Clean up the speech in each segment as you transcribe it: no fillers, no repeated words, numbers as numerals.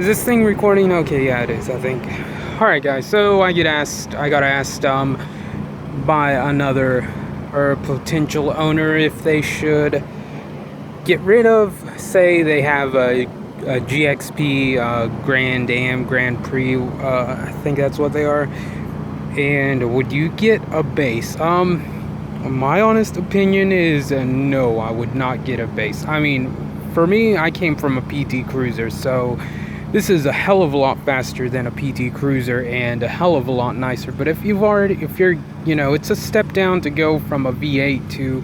Is this thing recording? Okay, yeah, it is, I think. Alright, guys, so I got asked by another or potential owner if they should get rid of, say they have a GXP Grand Am Grand Prix, I think that's what they are, and would you get a base? My honest opinion is no, I would not get a base. I mean, for me, I came from a PT Cruiser, so this is a hell of a lot faster than a PT Cruiser and a hell of a lot nicer. But if you're, you know, it's a step down to go from a V8 to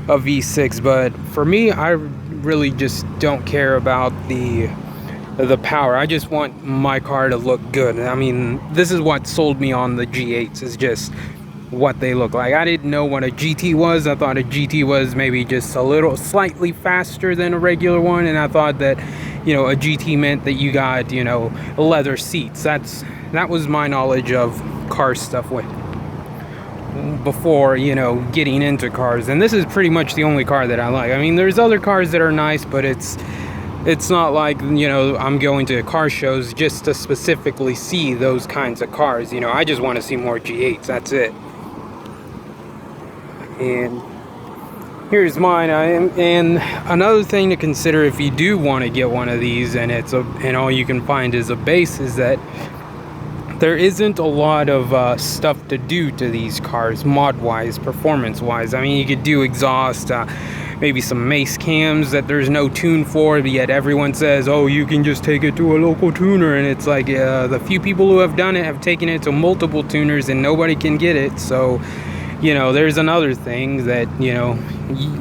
a V6. But for me, I really just don't care about the power. I just want my car to look good. I mean, this is what sold me on the G8s, is just what they look like. I didn't know what a GT was. I thought a GT was maybe just a little slightly faster than a regular one, and I thought that, you know, a GT meant that you got, you know, leather seats. That was my knowledge of car stuff before, you know, getting into cars. And this is pretty much the only car that I like. I mean, there's other cars that are nice, but it's not like, you know, I'm going to car shows just to specifically see those kinds of cars. You know, I just want to see more G8s. That's it. And here's mine. And another thing to consider if you do want to get one of these, and all you can find is a base, is that there isn't a lot of stuff to do to these cars, mod-wise, performance-wise. I mean, you could do exhaust, maybe some mace cams that there's no tune for, but yet everyone says, oh, you can just take it to a local tuner. And it's like, the few people who have done it have taken it to multiple tuners and nobody can get it. So, you know, there's another thing that, you know,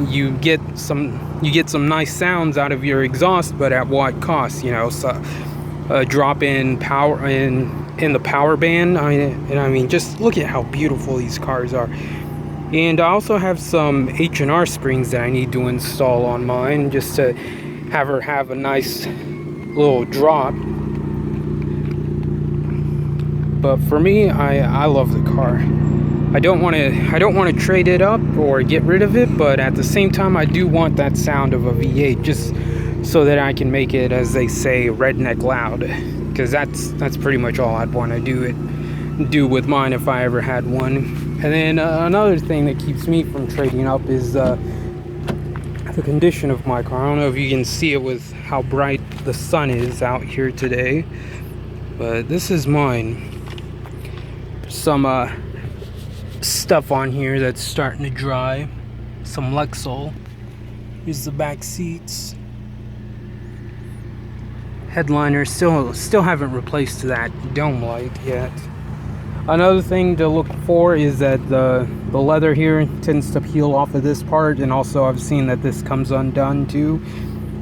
you get some nice sounds out of your exhaust, but at what cost? You know, so drop in power in the power band. I mean, just look at how beautiful these cars are. And I also have some H&R springs that I need to install on mine, just to have her have a nice little drop. But for me, I love the car. I don't want to trade it up or get rid of it, but at the same time, I do want that sound of a V8, just so that I can make it, as they say, redneck loud. Because that's pretty much all I'd want to do with mine if I ever had one. And then another thing that keeps me from trading up is the condition of my car. I don't know if you can see it with how bright the sun is out here today, but this is mine. Some stuff on here that's starting to dry. Some Lexol. Here's the back seats. Headliner, still haven't replaced that dome light yet. Another thing to look for is that the leather here tends to peel off of this part, and also I've seen that this comes undone too,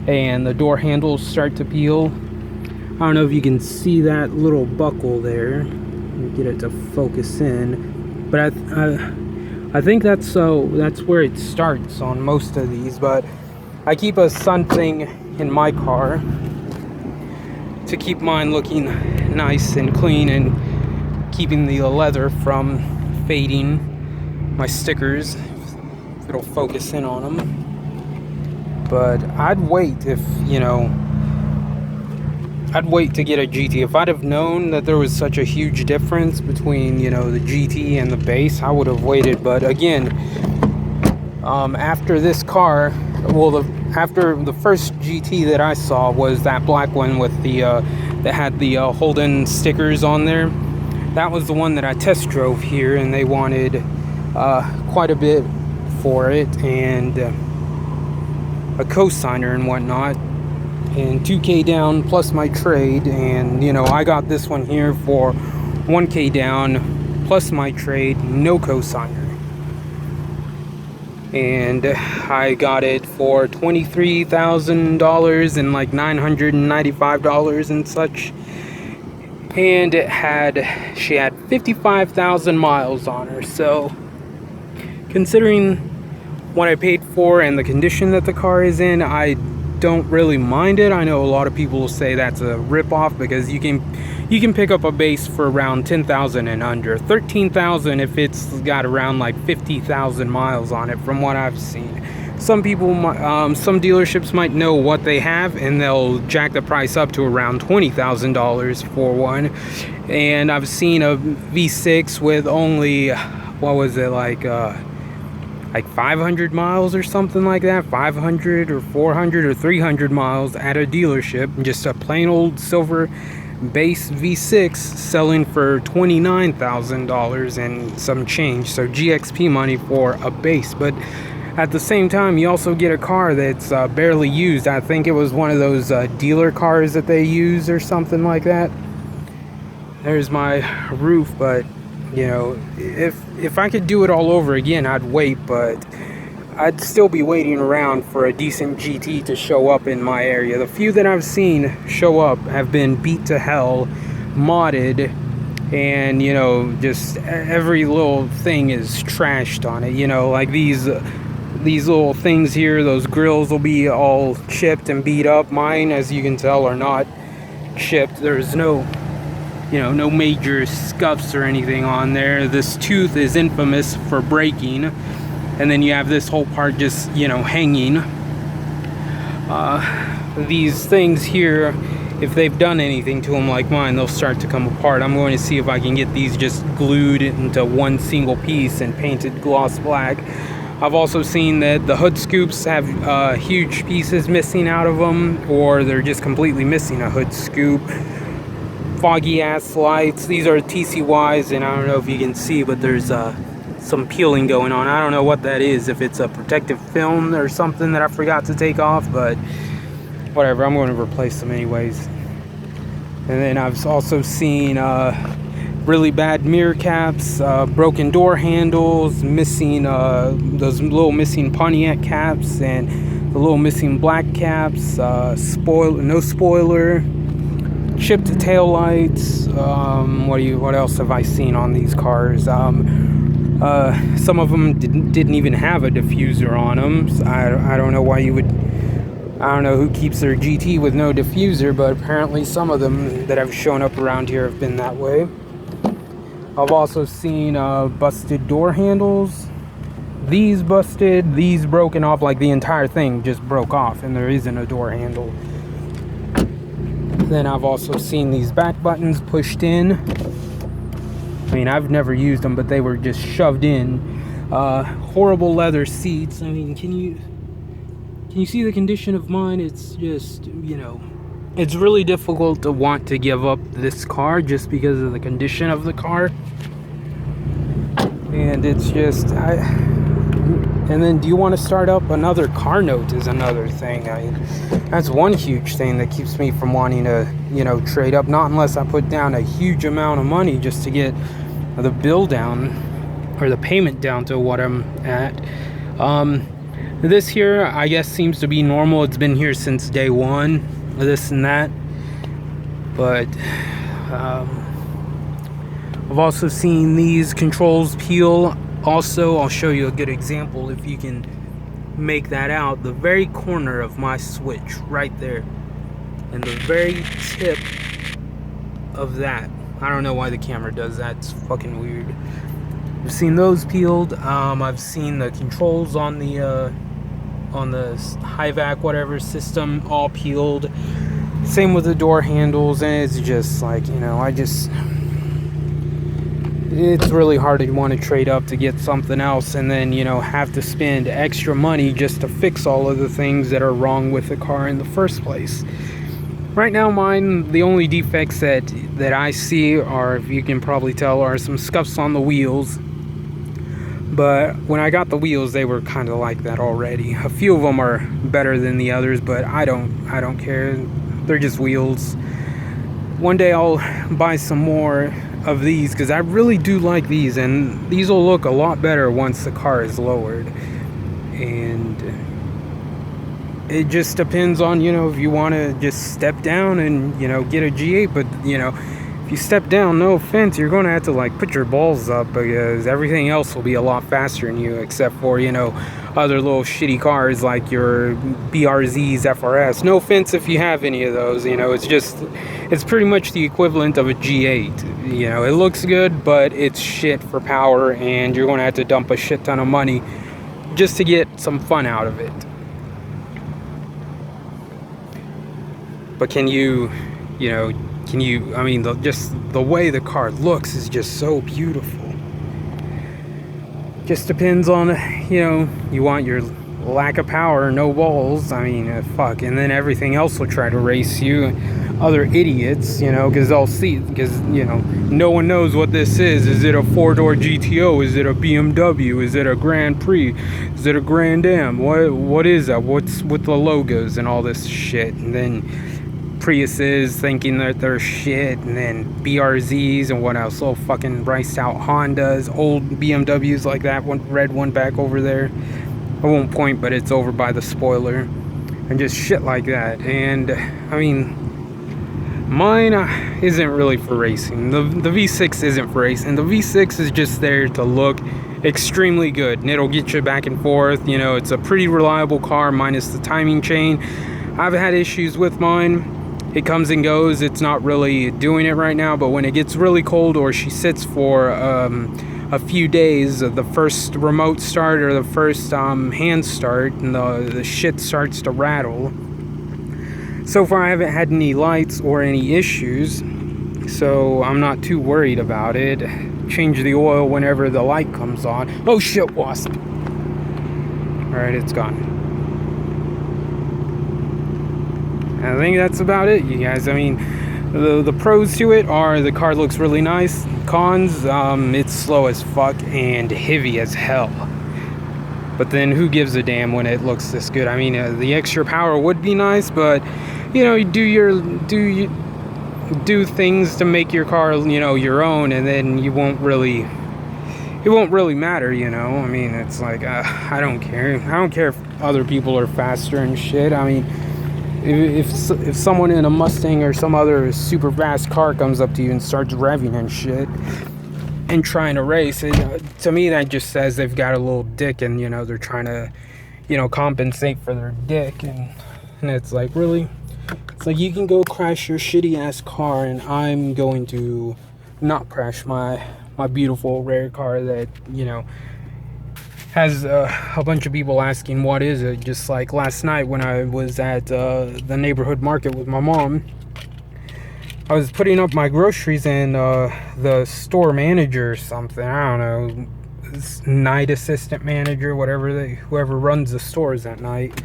and the door handles start to peel. I don't know if you can see that little buckle there. Let me get it to focus in, but I think that's where it starts on most of these. But I keep a sun thing in my car to keep mine looking nice and clean and keeping the leather from fading. My stickers, if it'll focus in on them. But I'd wait to get a GT. If I'd have known that there was such a huge difference between, you know, the GT and the base, I would have waited. But again, after this car, after the first GT that I saw was that black one with the that had the Holden stickers on there. That was the one that I test drove here, and they wanted quite a bit for it, and a cosigner and whatnot, and 2K down plus my trade. And you know, I got this one here for 1K down plus my trade, no cosigner. And I got it for $23,000 and like $995 and such. And she had 55,000 miles on her. So considering what I paid for and the condition that the car is in, I don't really mind it. I know a lot of people will say that's a rip-off, because you can pick up a base for around 10,000 and under, 13,000 if it's got around like 50,000 miles on it, from what I've seen. some people, some dealerships might know what they have, and they'll jack the price up to around $20,000 for one. And I've seen a V6 with only, what was it, like 500 miles or something like that, 500 or 400 or 300 miles at a dealership, just a plain old silver base V6 selling for $29,000 and some change. So GXP money for a base. But at the same time, you also get a car that's barely used. I think it was one of those dealer cars that they use or something like that. There's my roof. But you know, if I could do it all over again, I'd wait, but I'd still be waiting around for a decent GT to show up in my area. The few that I've seen show up have been beat to hell, modded, and you know, just every little thing is trashed on it. You know, like these little things here, those grills will be all chipped and beat up. Mine, as you can tell, are not chipped. There's no, you know, no major scuffs or anything on there. This tooth is infamous for breaking, and then you have this whole part just, you know, hanging. These things here, if they've done anything to them like mine, they'll start to come apart. I'm going to see if I can get these just glued into one single piece and painted gloss black. I've also seen that the hood scoops have huge pieces missing out of them, or they're just completely missing a hood scoop. Foggy ass lights. These are TCYs, and I don't know if you can see, but there's some peeling going on. I don't know what that is, if it's a protective film or something that I forgot to take off, but whatever, I'm going to replace them anyways. And then I've also seen really bad mirror caps, broken door handles, missing those little missing Pontiac caps, and the little missing black caps, no spoiler, chipped tail lights. What else have I seen on these cars? Some of them didn't even have a diffuser on them. So I don't know why you would. I don't know who keeps their GT with no diffuser, but apparently some of them that have shown up around here have been that way. I've also seen busted door handles. These busted, these broken off, like the entire thing just broke off, and there isn't a door handle. Then I've also seen these back buttons pushed in. I mean, I've never used them, but they were just shoved in. Horrible leather seats. I mean, can you see the condition of mine? It's just, you know, it's really difficult to want to give up this car just because of the condition of the car. And it's just, and then do you want to start up another car note is another thing. That's one huge thing that keeps me from wanting to, you know, trade up. Not unless I put down a huge amount of money just to get the bill down, or the payment down to what I'm at. This here, I guess, seems to be normal. It's been here since day one, this and that. But I've also seen these controls peel. Also, I'll show you a good example if you can make that out. The very corner of my switch right there, and the very tip of that. I don't know why the camera does that. It's fucking weird. I've seen those peeled. I've seen the controls on the HIVAC whatever system all peeled. Same with the door handles, and it's just like, you know, it's really hard to want to trade up to get something else, and then, you know, have to spend extra money just to fix all of the things that are wrong with the car in the first place. Right now, mine, the only defects that I see are, if you can probably tell, are some scuffs on the wheels. But when I got the wheels, they were kind of like that already. A few of them are better than the others, but I don't care. They're just wheels. One day I'll buy some more of these, because I really do like these, and these will look a lot better once the car is lowered. And it just depends on, you know, if you want to just step down and, you know, get a G8. But, you know, if you step down, no offense, you're going to have to, like, put your balls up, because everything else will be a lot faster than you, except for, you know, other little shitty cars like your BRZs, FRS. No offense if you have any of those, you know, it's pretty much the equivalent of a G8. You know, it looks good, but it's shit for power, and you're going to have to dump a shit ton of money just to get some fun out of it. But can you I mean, just the way the car looks is just so beautiful. Just depends on, you want your lack of power, no balls. I mean, fuck. And then everything else will try to race you. Other idiots, because they'll see, because, no one knows what this is. Is it a 4-door GTO? Is it a BMW? Is it a Grand Prix? Is it a Grand Am? What is that? What's with the logos and all this shit? And then Priuses thinking that they're shit, and then BRZs and what else? Little fucking riced out Hondas, old BMWs like that one, red one back over there. I won't point, but it's over by the spoiler, and just shit like that. And I mean, mine isn't really for racing. The V6 isn't for racing. The V6 is just there to look extremely good, and it'll get you back and forth. It's a pretty reliable car, minus the timing chain. I've had issues with mine. It comes and goes. It's not really doing it right now, but when it gets really cold or she sits for a few days, the first remote start or the first hand start, and the shit starts to rattle. So far I haven't had any lights or any issues, so I'm not too worried about it. Change the oil whenever the light comes on. Oh shit, wasp. Alright, it's gone. I think that's about it, you guys. I mean, the pros to it are the car looks really nice. Cons, it's slow as fuck and heavy as hell. But then who gives a damn when it looks this good? I mean, the extra power would be nice, but you do things to make your car, your own, and then it won't really matter, I mean, it's like, I don't care. I don't care if other people are faster and shit. I mean, if someone in a Mustang or some other super fast car comes up to you and starts revving and shit and trying to race, to me that just says they've got a little dick, and they're trying to compensate for their dick, and it's like, really? It's like, you can go crash your shitty ass car, and I'm going to not crash my beautiful rare car that has a bunch of people asking what is it. Just like last night when I was at the neighborhood market with my mom, I was putting up my groceries, and the store manager or something, I don't know, night assistant manager, whoever runs the stores at night,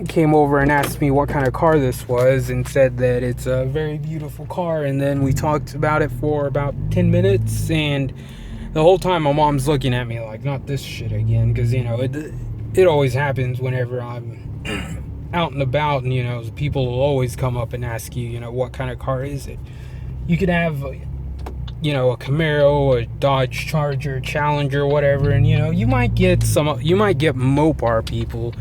came over and asked me what kind of car this was, and said that it's a very beautiful car. And then we talked about it for about 10 minutes, and the whole time my mom's looking at me like, not this shit again, because it always happens whenever I'm out and about, and people will always come up and ask you, what kind of car is it. You could have a Camaro, a Dodge Charger, Challenger, whatever, and you might get Mopar people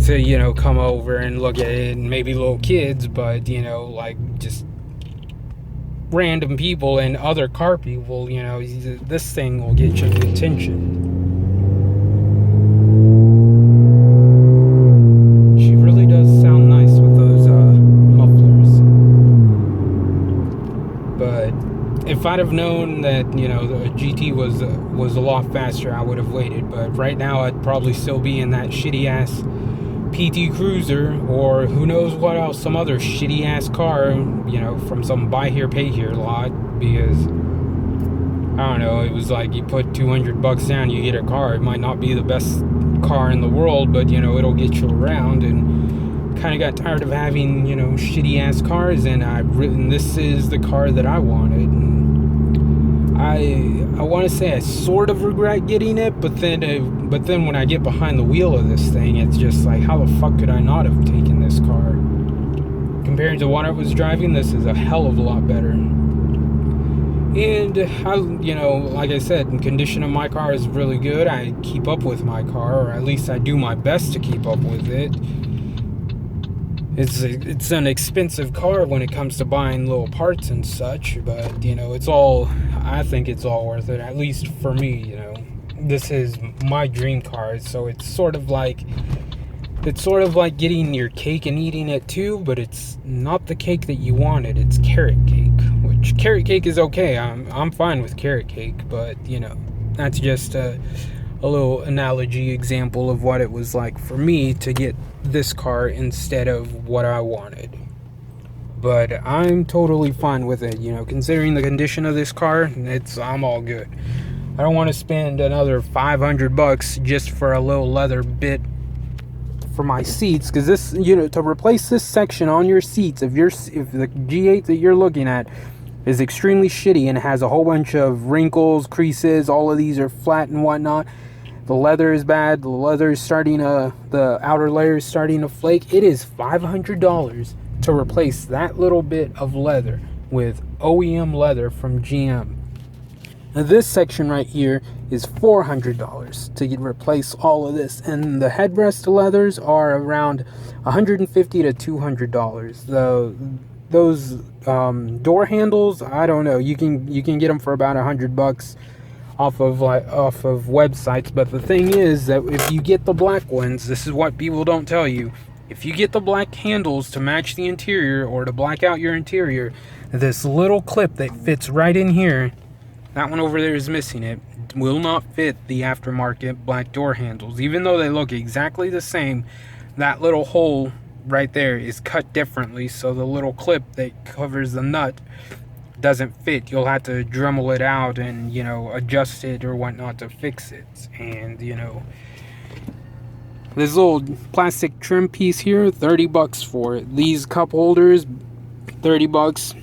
to come over and look at it, and maybe little kids, but like just random people and other car people, this thing will get your attention. She really does sound nice with those mufflers. But if I'd have known that the GT was a lot faster, I would have waited. But right now I'd probably still be in that shitty ass PT Cruiser, or who knows what else, some other shitty ass car, from some buy here pay here lot, because I don't know, it was like you put $200 down, you get a car. It might not be the best car in the world, but it'll get you around. And kind of got tired of having shitty ass cars, and this is the car that I wanted. And I want to say I sort of regret getting it, but then when I get behind the wheel of this thing, it's just like, how the fuck could I not have taken this car? Compared to what I was driving, this is a hell of a lot better. And like I said, the condition of my car is really good. I keep up with my car, or at least I do my best to keep up with it. It's an expensive car when it comes to buying little parts and such, but I think it's all worth it, at least for me. This is my dream car, so it's sort of like getting your cake and eating it too, but it's not the cake that you wanted. It's carrot cake, which carrot cake is okay. I'm fine with carrot cake, but that's just a little analogy example of what it was like for me to get this car instead of what I wanted. But I'm totally fine with it, you know, considering the condition of this car. I'm all good. I don't want to spend another $500 just for a little leather bit for my seats, because this, you know, to replace this section on your seats, if the G8 that you're looking at is extremely shitty and has a whole bunch of wrinkles, creases, all of these are flat and whatnot, the leather is bad, the leather is the outer layer is starting to flake, it is $500 to replace that little bit of leather with OEM leather from GM. Now this section right here is $400 to replace all of this, and the headrest leathers are around $150 to $200. Those door handles, I don't know. You can get them for about $100 off of websites. But the thing is that if you get the black ones, this is what people don't tell you. If you get the black handles to match the interior or to black out your interior, this little clip that fits right in here, that one over there is missing. It will not fit the aftermarket black door handles. Even though they look exactly the same, that little hole right there is cut differently, so the little clip that covers the nut doesn't fit. You'll have to Dremel it out and, you know, adjust it or whatnot to fix it. And, you know, this little plastic trim piece here, $30 for it. These cup holders, $30.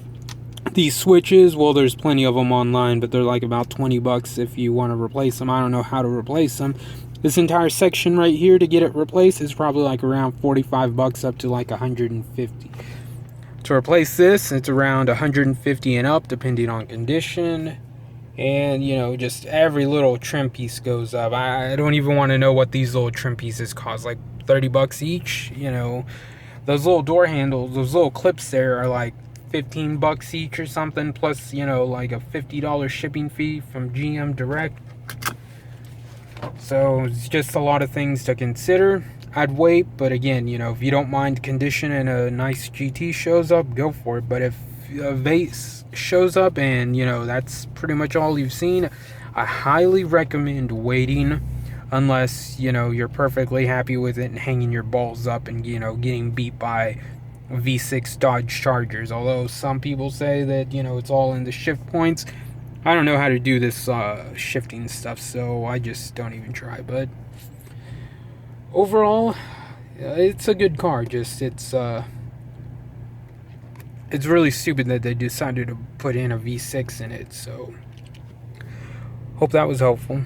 These switches, well, there's plenty of them online, but they're like about $20 if you want to replace them. I don't know how to replace them. This entire section right here to get it replaced is probably like around $45 up to like $150. To replace this, it's around $150 and up, depending on condition. And, you know, just every little trim piece goes up. I don't even want to know what these little trim pieces cost, like $30 each. You know, those little door handles, those little clips there are like $15 each or something, plus, you know, like a $50 shipping fee from GM Direct. So it's just a lot of things to consider. I'd wait, but again, you know, if you don't mind condition and a nice GT shows up, go for it. But if a vase shows up and, you know, that's pretty much all you've seen, I highly recommend waiting, unless, you know, you're perfectly happy with it and hanging your balls up and, you know, getting beat by V6 Dodge Chargers. Although some people say that, you know, it's all in the shift points. I don't know how to do this shifting stuff, so I just don't even try. But overall, it's a good car. Just it's really stupid that they decided to put in a V6 in it. So hope that was helpful.